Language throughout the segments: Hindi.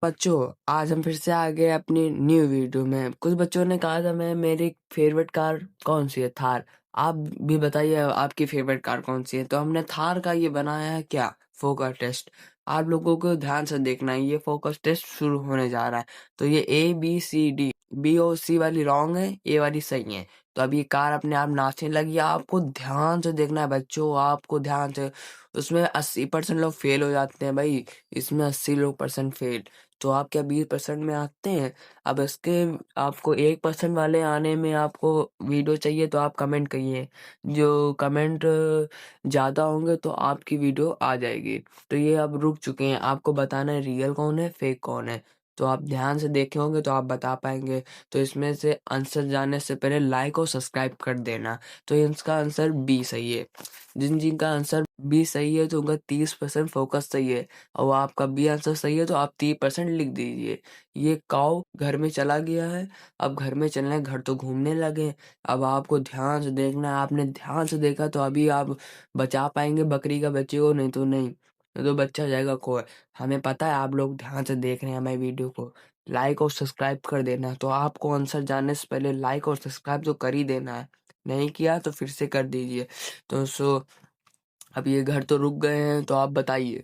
बच्चों, आज हम फिर से आ गए अपनी न्यू वीडियो में। कुछ बच्चों ने कहा था मैं मेरी फेवरेट कार कौन सी है, थार। आप भी बताइए आपकी फेवरेट कार कौन सी है। तो हमने थार का ये बनाया है क्या, फोकस टेस्ट। आप लोगों को ध्यान से देखना है, ये फोकस टेस्ट शुरू होने जा रहा है। तो ये ABCD, बी और सी वाली रॉन्ग है, ए वाली सही है। तो अब ये कार अपने आप नाचने लगी है। आपको ध्यान से देखना है बच्चों, आपको ध्यान से। उसमें 80% लोग फेल हो जाते हैं भाई, इसमें 80% फेल। तो आप क्या 20% में आते हैं। अब इसके आपको 1% वाले आने में आपको वीडियो चाहिए तो आप कमेंट करिए। जो कमेंट ज़्यादा होंगे तो आपकी वीडियो आ जाएगी। तो ये अब रुक चुके हैं, आपको बताना है रियल कौन है फेक कौन है। तो आप ध्यान से देखे होंगे तो आप बता पाएंगे। तो इसमें से आंसर जानने से पहले लाइक और सब्सक्राइब कर देना। तो इसका आंसर बी सही है। जिन जिनका आंसर बी सही है तो उनका 30% फोकस सही है। और आपका बी आंसर सही है तो आप 30% लिख दीजिए। ये काऊ घर में चला गया है। अब घर में चलने, घर तो घूमने लगे। अब आपको ध्यान से देखना है, आपने ध्यान से देखा तो अभी आप बचा पाएंगे बकरी का बच्चे को, नहीं तो नहीं, नहीं तो बच्चा जाएगा खोए। हमें पता है आप लोग ध्यान से देख रहे हैं हमारी वीडियो को। लाइक और सब्सक्राइब कर देना। तो आपको आंसर जानने से पहले लाइक और सब्सक्राइब तो कर ही देना है, नहीं किया तो फिर से कर दीजिए। तो अब ये घर तो रुक गए हैं, तो आप बताइए,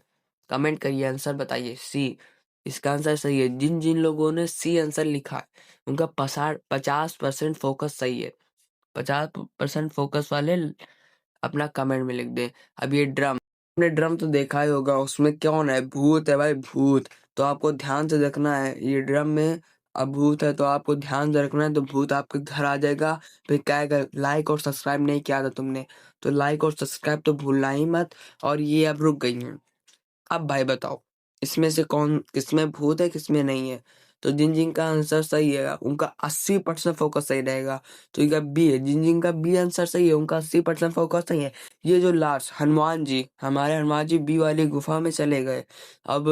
कमेंट करिए, आंसर बताइए। सी इसका आंसर सही है। जिन जिन लोगों ने सी आंसर लिखा है उनका 50% फोकस सही है। 50% फोकस वाले अपना कमेंट में लिख दें। अब ये ड्रम, आपने ड्रम तो देखा ही होगा, उसमें कौन है, भूत है भाई, भूत। तो आपको ध्यान से देखना है, ये ड्रम में अब भूत है तो आपको ध्यान से रखना है। तो भूत आपके घर आ जाएगा। फिर क्या है, लाइक और सब्सक्राइब नहीं किया था तुमने, तो लाइक और सब्सक्राइब तो भूलना ही मत। और ये अब रुक गई हैं। अब भाई बताओ, इसमें से कौन, किसमें भूत है किसमें नहीं है। तो जिन जिन का आंसर सही है उनका 80% फोकस सही रहेगा। तो इनका बी है, जिन जिन का बी आंसर सही है उनका 80% फोकस सही है। ये जो लास्ट हनुमान जी, हमारे हनुमान जी बी वाली गुफा में चले गए। अब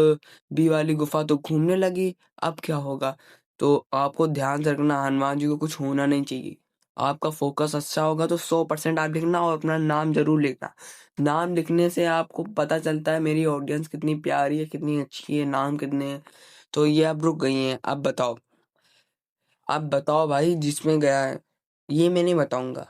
बी वाली गुफा तो घूमने लगी, अब क्या होगा। तो आपको ध्यान से रखना, हनुमान जी को कुछ होना नहीं चाहिए। आपका फोकस अच्छा होगा तो 100% आप लिखना और अपना नाम जरूर लिखना। नाम लिखने से आपको पता चलता है मेरी ऑडियंस कितनी प्यारी है, कितनी अच्छी है, नाम कितने हैं। तो ये अब रुक गई हैं। अब बताओ, अब बताओ भाई जिसमें गया है। ये मैं नहीं बताऊंगा,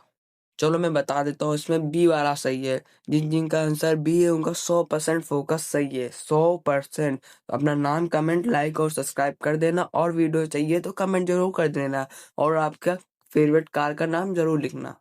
चलो मैं बता देता हूँ, इसमें बी वाला सही है। जिन जिनका आंसर बी है उनका 100% फोकस सही है, 100%। अपना नाम, कमेंट, लाइक और सब्सक्राइब कर देना। और वीडियो चाहिए तो कमेंट जरूर कर देना। और आपका फेवरेट कार का नाम जरूर लिखना।